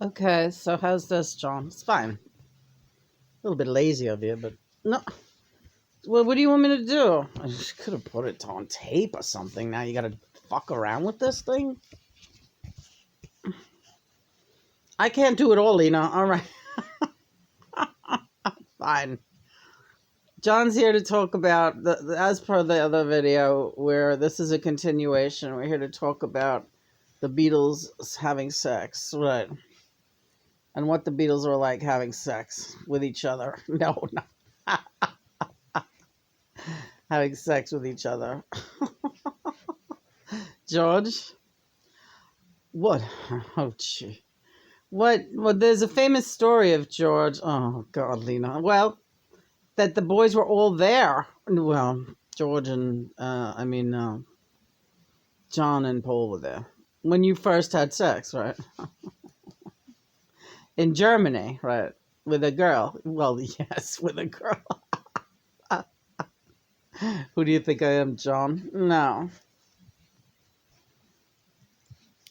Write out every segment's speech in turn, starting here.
Okay, so how's this, John? It's fine. A little bit lazy of you, but no. Well, what do you want me to do? I just could have put it on tape or something. Now you gotta fuck around with this thing? I can't do it all, Lena. All right. Fine. John's here to talk about, as per the other video, where this is a continuation. We're here to talk about the Beatles having sex. Right. And what the Beatles were like having sex with each other. No, no. Having sex with each other. George? What? Oh, gee. What? Well, there's a famous story of George. Oh, God, Lena. Well, that the boys were all there. Well, George and, John and Paul were there. When you first had sex, right? In Germany, right? With a girl. Well, yes, with a girl. Who do you think I am, John? No.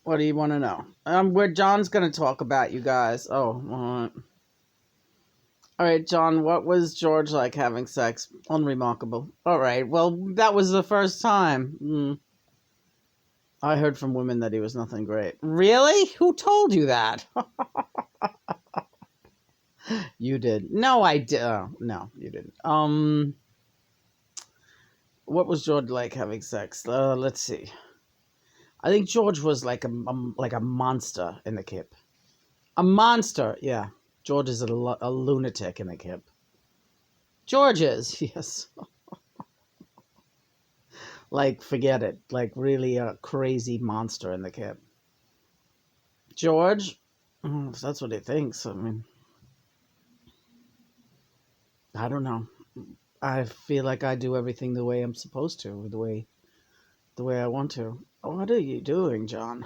What do you want to know? Where John's going to talk about, you guys. Oh, all right. All right, John, what was George like having sex? Unremarkable. All right, well, that was the first time. I heard from women that he was nothing great. Really? Who told you that? You did. No, I did. No, you didn't. What was George like having sex? Let's see. I think George was like a monster in the kip. A monster, yeah. George is a lunatic in the kip. George is, yes. Like, forget it. Like, really a crazy monster in the kip. George? If that's what he thinks. I mean, I don't know. I feel like I do everything the way I'm supposed to, the way I want to. What are you doing, John?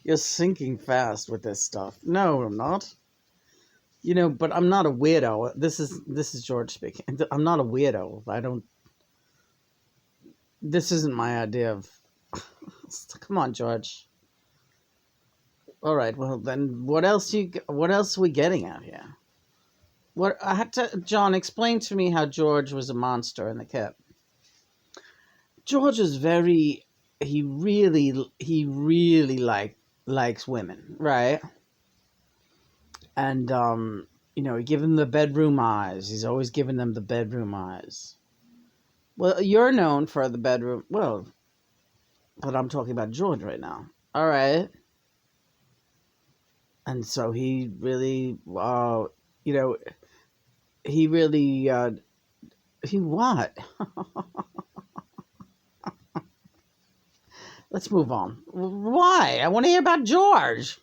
You're sinking fast with this stuff. No, I'm not. You know, but I'm not a weirdo. This is George speaking. I'm not a weirdo. I don't. This isn't my idea of. Come on, George. All right. Well, then, what else are we getting at here? What I had to, John, explain to me how George was a monster in the kip. George is very. He really likes women, right? And he give them the bedroom eyes. He's always giving them the bedroom eyes. Well, you're known for the bedroom. Well, but I'm talking about George right now. All right. And so he really, he really, he what? Let's move on. Why? I want to hear about George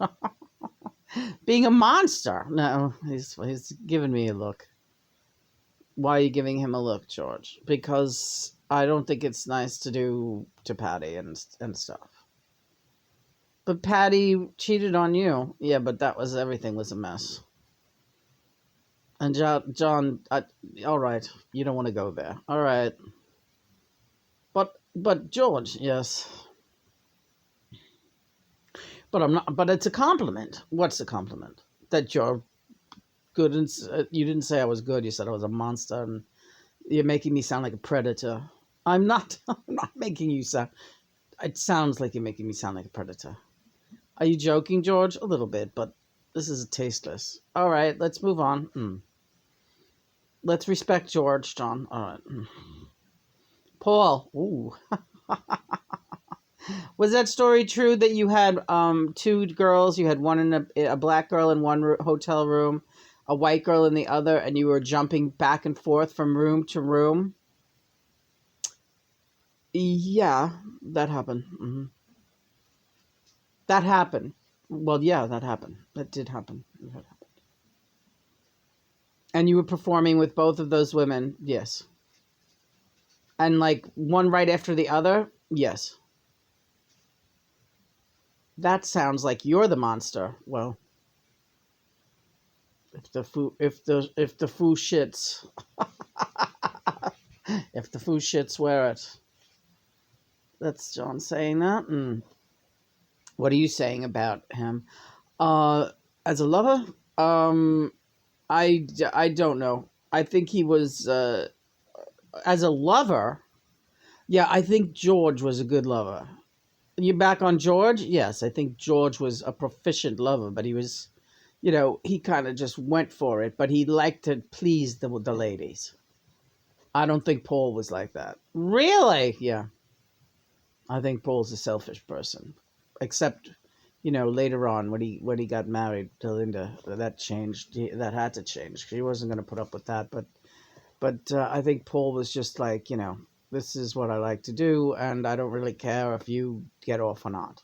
being a monster. No, he's giving me a look. Why are you giving him a look, George? Because I don't think it's nice to do to Patty and stuff. But Patty cheated on you. Yeah, but everything was a mess. And John, all right, you don't want to go there. All right. But George, yes. But I'm not. But it's a compliment. What's a compliment? That you're good, and you didn't say I was good. You said I was a monster, and you're making me sound like a predator. I'm not. I'm not making you sound. It sounds like you're making me sound like a predator. Are you joking, George? A little bit, but this is tasteless. All right, let's move on. Let's respect George, John. All right. Paul. Ooh. Was that story true that you had two girls? You had one in a black girl in one hotel room, a white girl in the other, and you were jumping back and forth from room to room? Yeah, that happened. That happened. Well, yeah, that happened. That did happen. That happened. And you were performing with both of those women? Yes. And like one right after the other? Yes. That sounds like you're the monster. Well, if the foo shits if the foo shits wear it. That's John saying that. What are you saying about him? Uh, as a lover, um, I don't know. I think he was as a lover. Yeah, I think George was a good lover. You back on George? Yes, I think George was a proficient lover, but he was, he kind of just went for it, but he liked to please the ladies. I don't think Paul was like that. Really? Yeah. I think Paul's a selfish person. Except, later on when he got married to Linda, that changed. That had to change. He wasn't going to put up with that. But I think Paul was just like, this is what I like to do, and I don't really care if you get off or not.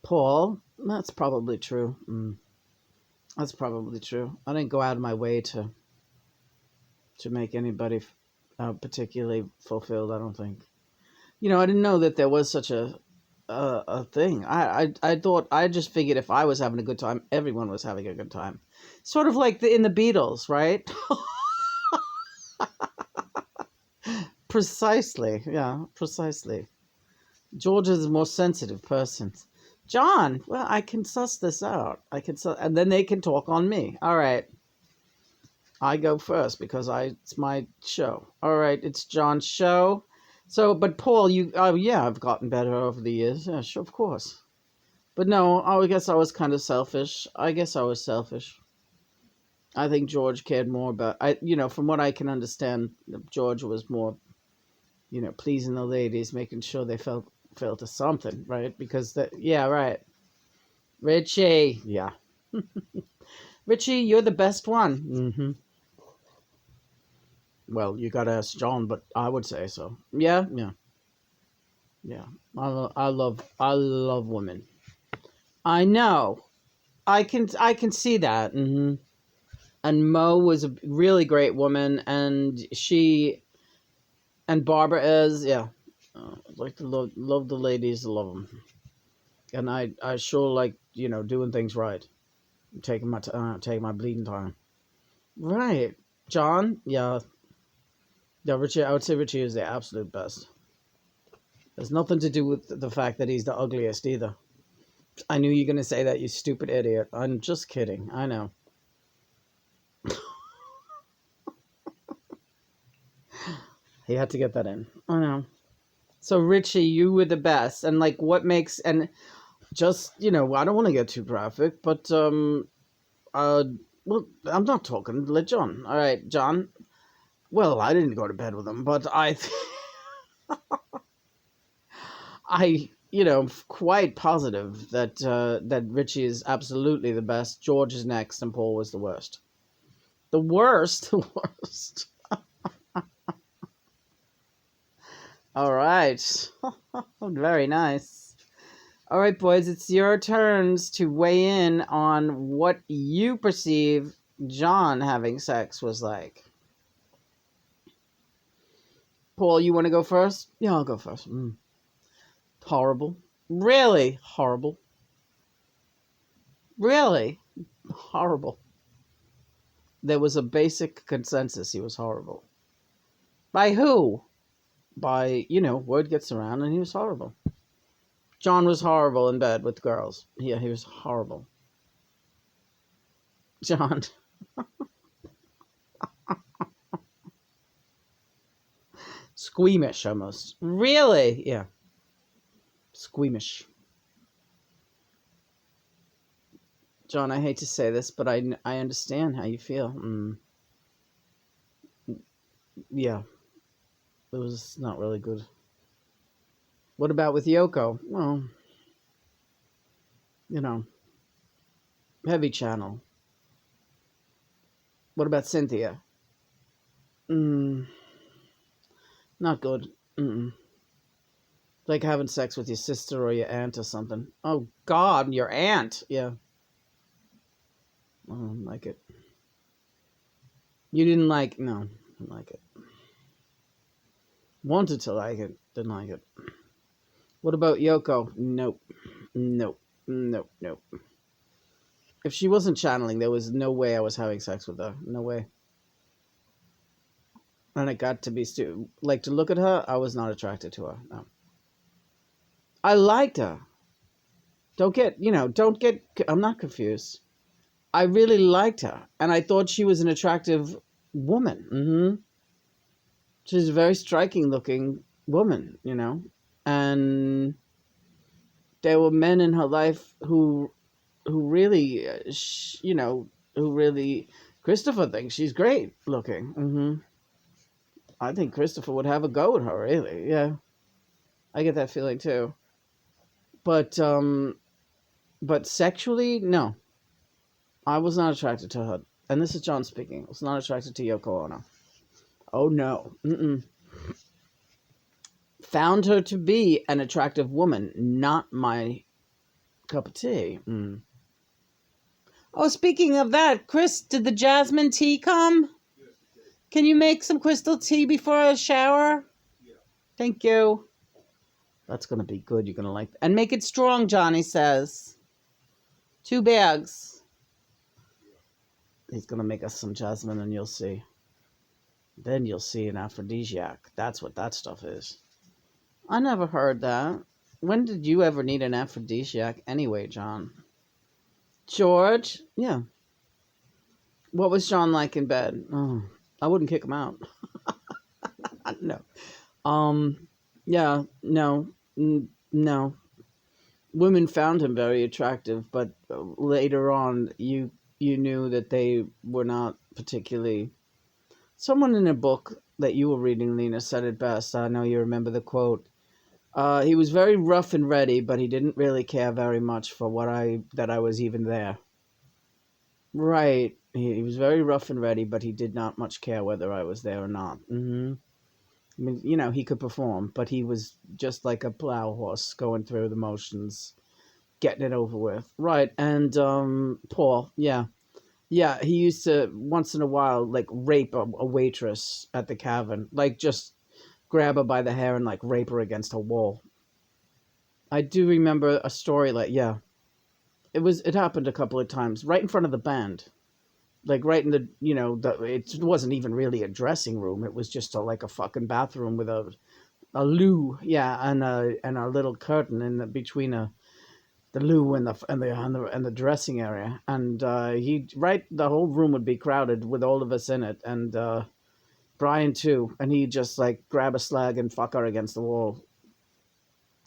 Paul, that's probably true. That's probably true. I didn't go out of my way to make anybody particularly fulfilled. I don't think. I didn't know that there was such a thing. I thought I just figured if I was having a good time, everyone was having a good time. Sort of like in the Beatles, right? Precisely. Yeah, precisely. George is a more sensitive person. John, well, I can suss this out. And then they can talk on me. All right. I go first because it's my show. All right, it's John's show. So, but Paul, oh yeah, I've gotten better over the years. Yeah, sure, of course. But no, I guess I was kind of selfish. I guess I was selfish. I think George cared more about from what I can understand, George was more, pleasing the ladies, making sure they felt a something, right? Because yeah, right. Richie, yeah. Richie, you're the best one. Well, you gotta ask John, but I would say so. Yeah, yeah, yeah. I love women. I know. I can see that. And Mo was a really great woman, and Barbara is, yeah. Like to love the ladies, love them, and I sure like doing things right, taking my bleeding time. Right, John. Yeah, yeah. Richie, I would say Richie is the absolute best. There's nothing to do with the fact that he's the ugliest either. I knew you were going to say that, you stupid idiot. I'm just kidding. I know. He had to get that in. I know. So, Richie, you were the best. And, like, what makes. And just, I don't want to get too graphic, but, well, I'm not talking. Let John. All right, John. Well, I didn't go to bed with him, but quite positive that Richie is absolutely the best. George is next, and Paul was the worst. The worst, the worst. All right, very nice. All right, boys, it's your turns to weigh in on what you perceive John having sex was like. Paul, you want to go first? Yeah, I'll go first. Horrible. Really horrible. Really horrible. There was a basic consensus he was horrible. By who? By, word gets around and he was horrible. John was horrible in bed with girls. Yeah, he was horrible. John. Squeamish almost. Really? Yeah. Squeamish. John, I hate to say this, but I understand how you feel. Yeah, it was not really good. What about with Yoko? Well, heavy channel. What about Cynthia? Mm, not good. Like having sex with your sister or your aunt or something. Oh, God, your aunt. Yeah. I don't like it. You didn't like. No, didn't like it. Wanted to like it. Didn't like it. What about Yoko? Nope. Nope. Nope. Nope. If she wasn't channeling, there was no way I was having sex with her. No way. And it got to be like to look at her, I was not attracted to her. No. I liked her. I'm not confused. I really liked her, and I thought she was an attractive woman. She's a very striking looking woman. And there were men in her life who really, who really. Christopher thinks she's great looking. I think Christopher would have a go at her. Really, yeah, I get that feeling too. But sexually, no, I was not attracted to her. And this is John speaking. I was not attracted to Yoko Ono. Oh no. Found her to be an attractive woman, not my cup of tea. Oh, speaking of that, Chris, did the jasmine tea come? Can you make some crystal tea before I shower? Thank you. That's going to be good. You're going to like it. And make it strong, Johnny says. 2 bags. He's going to make us some jasmine and you'll see. Then you'll see an aphrodisiac. That's what that stuff is. I never heard that. When did you ever need an aphrodisiac anyway, John? George? Yeah. What was John like in bed? Oh, I wouldn't kick him out. No. Yeah, no. No. Women found him very attractive, but later on you knew that they were not particularly. Someone in a book that you were reading, Lena, said it best. I know you remember the quote. He was very rough and ready, but he didn't really care very much for that I was even there. Right. He was very rough and ready, but he did not much care whether I was there or not. I mean, he could perform, but he was just like a plow horse going through the motions, getting it over with. Right. And Paul, yeah. Yeah, he used to, once in a while, like, rape a waitress at the cavern. Like, just grab her by the hair and, like, rape her against a wall. I do remember a story like, yeah. It happened a couple of times, right in front of the band. Like, right in the, it wasn't even really a dressing room. It was just like a fucking bathroom with a loo, yeah, and a little curtain between the loo and the dressing area, and the whole room would be crowded with all of us in it, and Brian too, and he'd just like grab a slag and fuck her against the wall.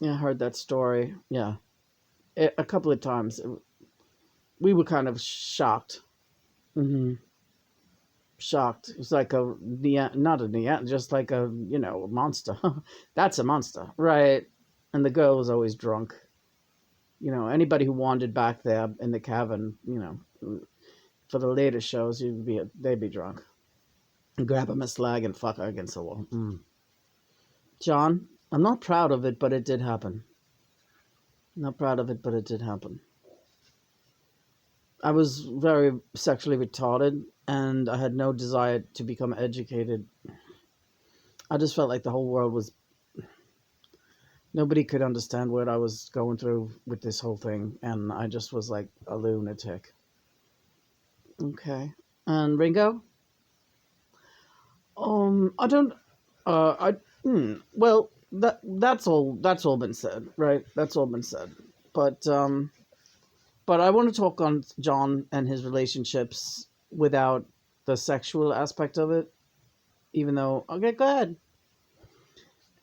Yeah, I heard that story. Yeah, a couple of times. We were kind of shocked. Shocked. It was like not a neon, just like a monster. That's a monster, right? And the girl was always drunk. Anybody who wandered back there in the cavern, for the later shows, they'd be drunk. And grab a slag and fuck her against the wall. John, I'm not proud of it, but it did happen. Not proud of it, but it did happen. I was very sexually retarded, and I had no desire to become educated. I just felt like the whole world was. Nobody could understand what I was going through with this whole thing, and I just was like a lunatic. Okay. And Ringo? I don't. Well, that's all been said, right? That's all been said. But I want to talk on John and his relationships without the sexual aspect of it. Even though, okay, go ahead.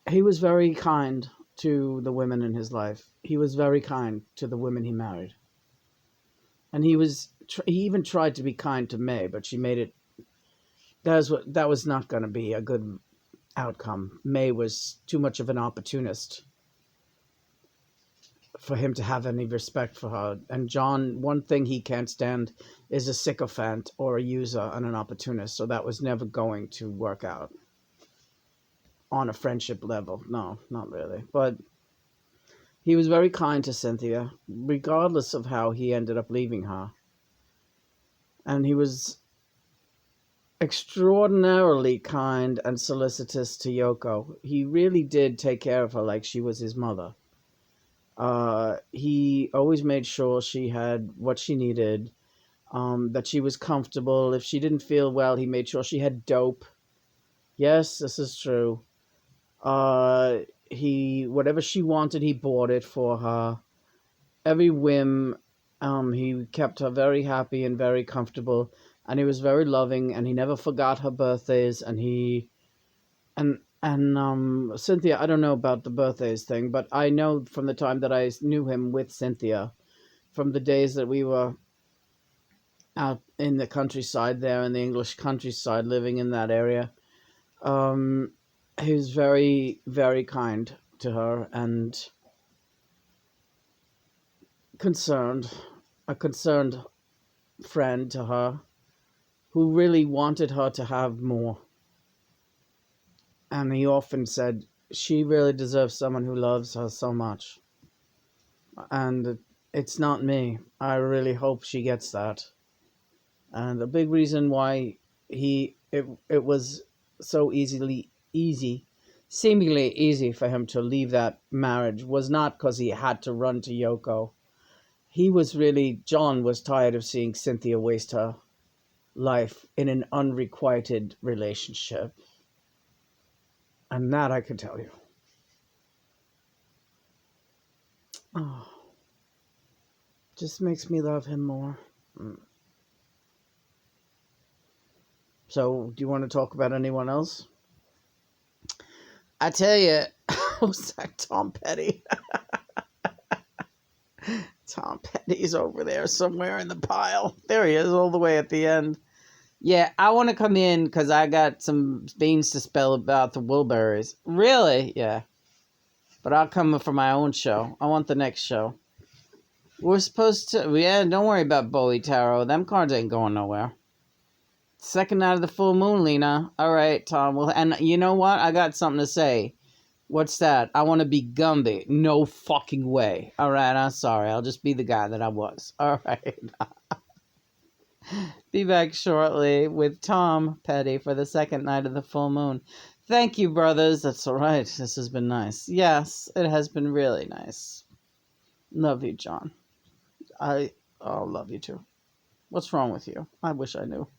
He was very kind to the women in his life. He was very kind to the women he married. And he even tried to be kind to May, but she made it. That was not going to be a good outcome. May was too much of an opportunist for him to have any respect for her. And John, one thing he can't stand is a sycophant or a user and an opportunist. So that was never going to work out on a friendship level. No, not really. But he was very kind to Cynthia, regardless of how he ended up leaving her. And he was extraordinarily kind and solicitous to Yoko. He really did take care of her like she was his mother. He always made sure she had what she needed, that she was comfortable. If she didn't feel well, he made sure she had dope. Yes, this is true. Whatever she wanted, he bought it for her. every whim. He kept her very happy and very comfortable, and he was very loving, and he never forgot her birthdays. And Cynthia, I don't know about the birthdays thing, but I know from the time that I knew him with Cynthia, from the days that we were out in the countryside there, in the English countryside, living in that area. Um, he was very, very kind to her and concerned, a concerned friend to her who really wanted her to have more. And he often said, she really deserves someone who loves her so much. And it's not me. I really hope she gets that. And a big reason why it was so seemingly easy for him to leave that marriage was not because he had to run to Yoko. John was tired of seeing Cynthia waste her life in an unrequited relationship. And that I can tell you. Oh, just makes me love him more. So, do you want to talk about anyone else? I tell you, who's that? Tom Petty. Tom Petty's over there somewhere in the pile. There he is, all the way at the end. Yeah, I want to come in because I got some beans to spill about the Wilburys. Really? Yeah. But I'll come for my own show. I want the next show. We're supposed to... Yeah, don't worry about Bowie Tarot. Them cards ain't going nowhere. Second night of the full moon, Lena. All right, Tom. Well, and you know what? I got something to say. What's that? I want to be Gumby. No fucking way. All right, I'm sorry. I'll just be the guy that I was. All right. Be back shortly with Tom Petty for the second night of the full moon. Thank you, brothers. That's all right. This has been nice. Yes, it has been really nice. Love you, John. I'll love you too. What's wrong with you? I wish I knew.